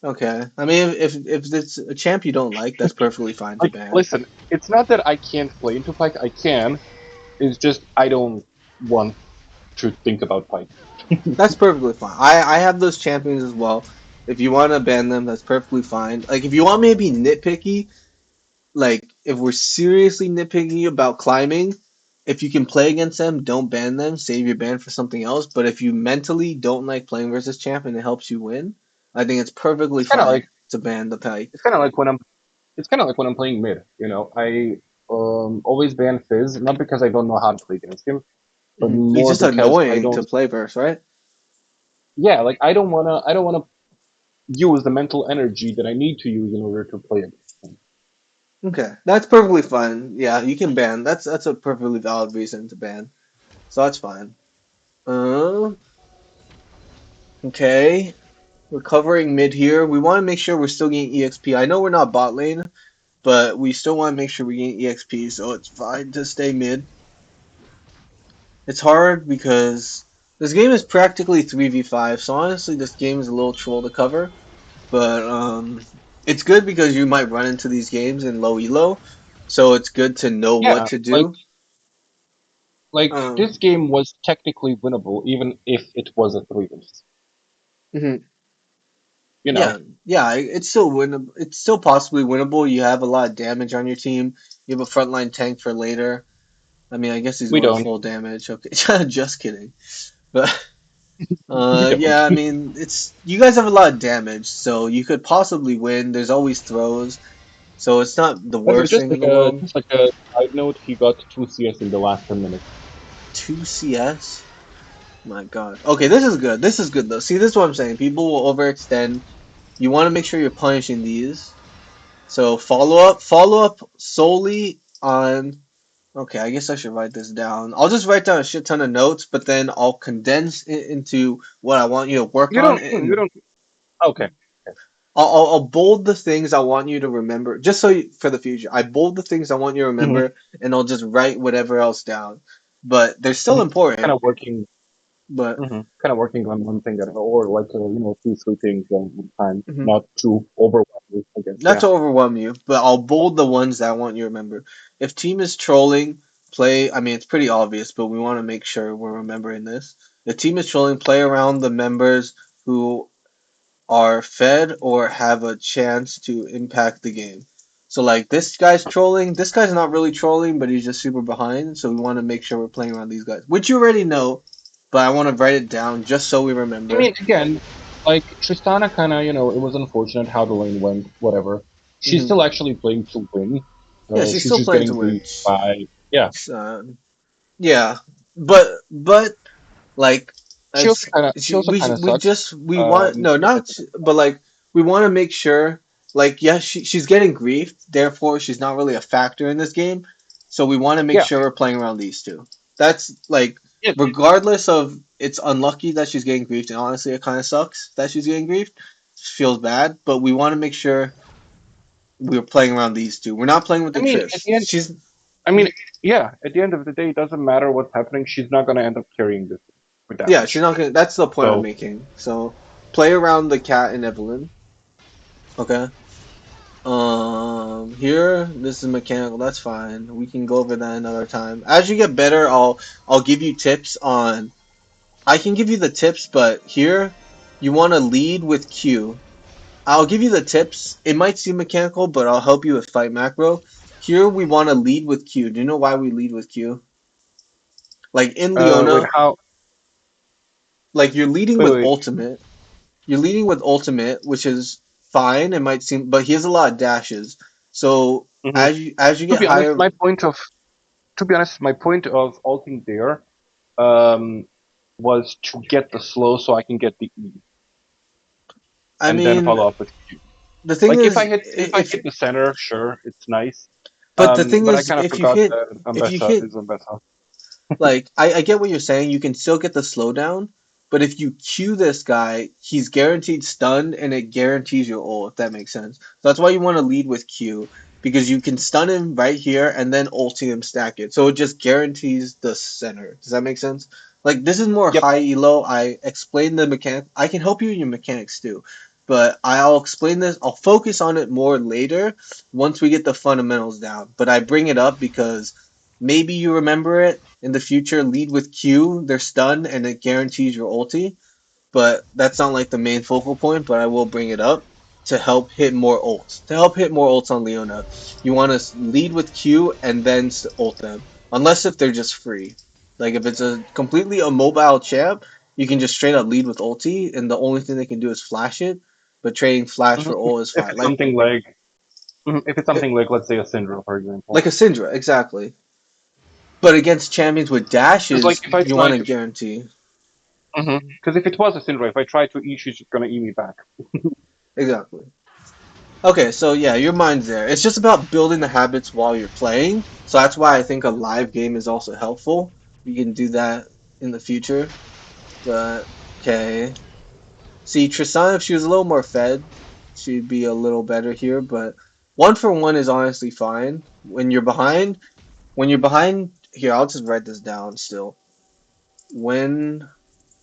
Okay, I mean if it's a champ you don't like, that's perfectly fine to Like, ban. listen, it's not that I can't play into Pike. I can. It's just I don't want to think about Pike. That's perfectly fine. I have those champions as well. If you want to ban them, that's perfectly fine. Like if you want me to be nitpicky, like if we're seriously nitpicky about climbing, if you can play against them, don't ban them. Save your ban for something else. But if you mentally don't like playing versus champ and it helps you win, I think it's perfectly It's kind of fine like to ban the pike. it's kind of like when I'm it's kind of like when I'm playing mid. I always ban Fizz, not because I don't know how to play against him, but He's more just because I annoying to don't. play versus, right? Yeah, like I don't wanna use the mental energy that I need to use in order to play against him. Okay, that's perfectly fine. Yeah, you can ban. That's a perfectly valid reason to ban. So that's fine. Uh, okay. We're covering mid here. We want to make sure we're still getting EXP. I know we're not bot lane, but we still want to make sure we're getting EXP, so it's fine to stay mid. It's hard because this game is practically 3v5, so honestly, this game is a little troll to cover. But it's good because you might run into these games in low elo, so it's good to know what Yeah, to do. this Um, game was technically winnable, even if it was a three versus. mhm. You know, Yeah, yeah, it's still winnable. It's still possibly winnable. You have a lot of damage on your team. You have a frontline tank for later. I mean, I guess he's we going don't, full damage. Okay, just kidding. But we don't. yeah, I mean, it's you guys have a lot of damage, so you could possibly win. There's always throws, so it's not the By the way, worst thing in the world. just like a side note, he got 2 CS in the last 10 minutes. 2 CS? My God. Okay, this is good. This is good though. See, this is what I'm saying. People will overextend. You want to make sure you're punishing these. So follow up solely on. Okay, I guess I should write this down. I'll just write down a shit ton of notes, but then I'll condense it into what I want you to work You on don't, in you the don't. Okay, I'll bold the things I want you to remember, just so you, for the future. I bold the things I want you to hmm remember, and I'll just write whatever else down. But they're still kind important. of working, But kind of working on one thing at or like two, three things at one time, mhm, not too overwhelming. I guess. not Yeah. to overwhelm you, but I'll bold the ones that I want you to remember. If team is trolling, play. I mean, it's pretty obvious, but we want to make sure we're remembering this. If team is trolling, play around the members who are fed or have a chance to impact the game. So like this guy's trolling, this guy's not really trolling, but he's just super behind. So we want to make sure we're playing around these guys, which you already know, but I want to write it down just so we I remember. mean, again, like Tristana, kind of, it was unfortunate how the lane went. Whatever. She's Hmm. still actually playing to win. Yeah, she's She's still just playing getting to win. griefed by. Yeah. Yeah, but like it's She also kind of we sucks. just we want no Like I not said. but like we want to make sure like yeah she's getting griefed therefore she's not really a factor in this game so we want to make Yeah. sure we're playing around these two. That's like Yeah. regardless of it's unlucky that she's getting griefed and honestly it kind of sucks that she's getting griefed. Feels bad, but we want to make sure we're playing around these two. We're not playing with I the mean, at Trish. the end. She's I mean, yeah. At the end of the day, it doesn't matter what's happening. She's not gonna end up carrying this with yeah she's damage. not gonna. That's the point I'm So making. So play around the cat and Evelyn. Okay. Here, this is mechanical. That's fine. We can go over that another time. As you get better, I'll give you tips on. I can give you the tips, but here you want to lead with Q. I'll give you the tips. It might seem mechanical, but I'll help you with fight macro. Here we want to lead with Q. Do you know why we lead with Q? Like in Wait, Leona, how? like you're leading Wait, with wait. ultimate. You're leading with ultimate, which is fine. It might seem, but he has a lot of dashes. So Hmm. as you To get be honest, higher, my point of ulting there um, was to get the slow so I can get the E I and then mean, follow up with Q. the thing Like is, if I if hit the center, sure, it's nice. but the thing But I is, kind of forgot that if you Ambessa hit is Ambessa. like I get what you're saying. You can still get the slowdown, but if you Q this guy, he's guaranteed stunned, and it guarantees your ult. If that makes sense. So that's why you want to lead with Q because you can stun him right here and then ulti him stack it. So it just guarantees the center. Does that make sense? Like this is more Yep. high elo. I explain the mechanic. I can help you in your mechanics too, but I'll explain this. I'll focus on it more later once we get the fundamentals down. But I bring it up because maybe you remember it in the future. Lead with Q, they're stunned, and it guarantees your ulti. But that's not like the main focal point. But I will bring it up to help hit more ults. To help hit more ults on Leona, you want to lead with Q and then ult them. Unless if they're just free. Like if it's a completely immobile champ, you can just straight up lead with ulti, and the only thing they can do is flash it. But trading flash Hmm. for ult is If fine. it's something like if it's something like, let's say, a Syndra, for example. Like a Syndra, exactly. But against champions with Because like dashes, if I you try want to to, guarantee. because if it was a Syndra, if I try to E, she's just gonna E me back. Exactly. Okay, so yeah, your mind's there. It's just about building the habits while you're playing. So that's why I think a live game is also helpful. You can do that in the future. But okay. See, Tristan, if she was a little more fed, she'd be a little better here. But 1 for 1 is honestly fine. When you're behind, here, I'll just write this down still. When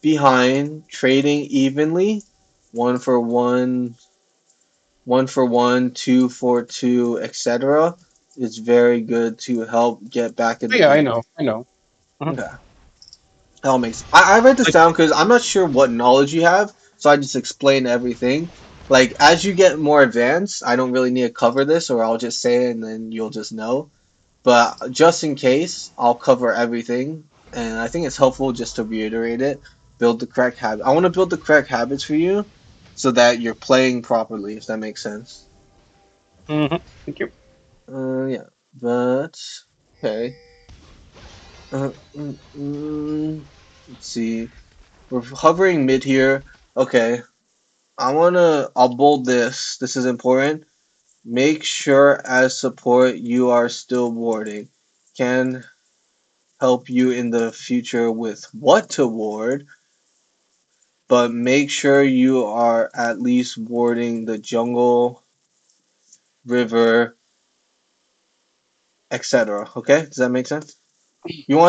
behind, trading evenly, 1 for 1, 1 for 1, 2 for 2, etc., is very good to help get back in the Yeah, I game. know, I know. Hmm. Okay, that all makes. I write this Like, down because I'm not sure what knowledge you have, so I just explain everything. Like as you get more advanced, I don't really need to cover this, or I'll just say it and then you'll just know. But just in case, I'll cover everything, and I think it's helpful just to reiterate it. Build the correct habit. I want to build the correct habits for you, so that you're playing properly. If that makes sense. thank you. Yeah, but okay. Let's see. We're hovering mid here. Okay, I'll bold this. This is important. Make sure as support you are still warding. Can help you in the future with what to ward, but make sure you are at least warding the jungle, river, etc. Okay, does that make sense?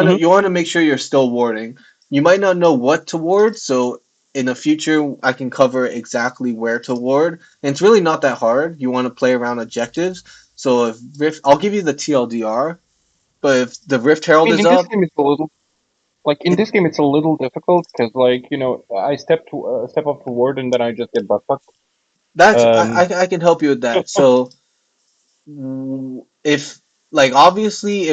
Hmm. You want to make sure you're still warding. You might not know what to ward, so in the future I can cover exactly where to ward. And it's really not that hard. You want to play around objectives. So if Rift, I'll give you the TLDR, but if the Rift I Herald mean, is in this up, game, it's a little like in it this game, it's a little difficult because, like, I step up toward and then I just get butt fucked. that's Um, I can help you with that. So if like obviously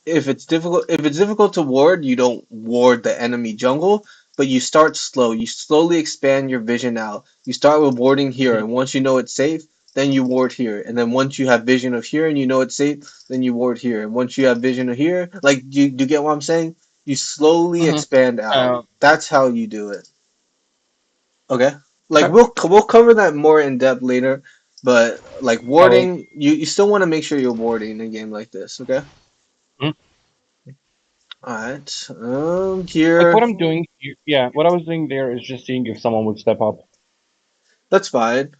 if it's difficult to ward, you don't ward the enemy jungle, but you start slow. You slowly expand your vision out. You start with warding here, and once you know it's safe, then you ward here, and then once you have vision of here and you know it's safe, then you ward here, and once you have vision of here, like do you get what I'm saying? You slowly hmm. expand out. uh, That's how you do it. Okay. Like okay. we'll cover that more in depth later, but like All right. warding, you still want to make sure you're warding in a game like this. Okay. Mhm. All right. Like Here what I'm doing, yeah, what I was doing there is just seeing if someone would step up. that's fine.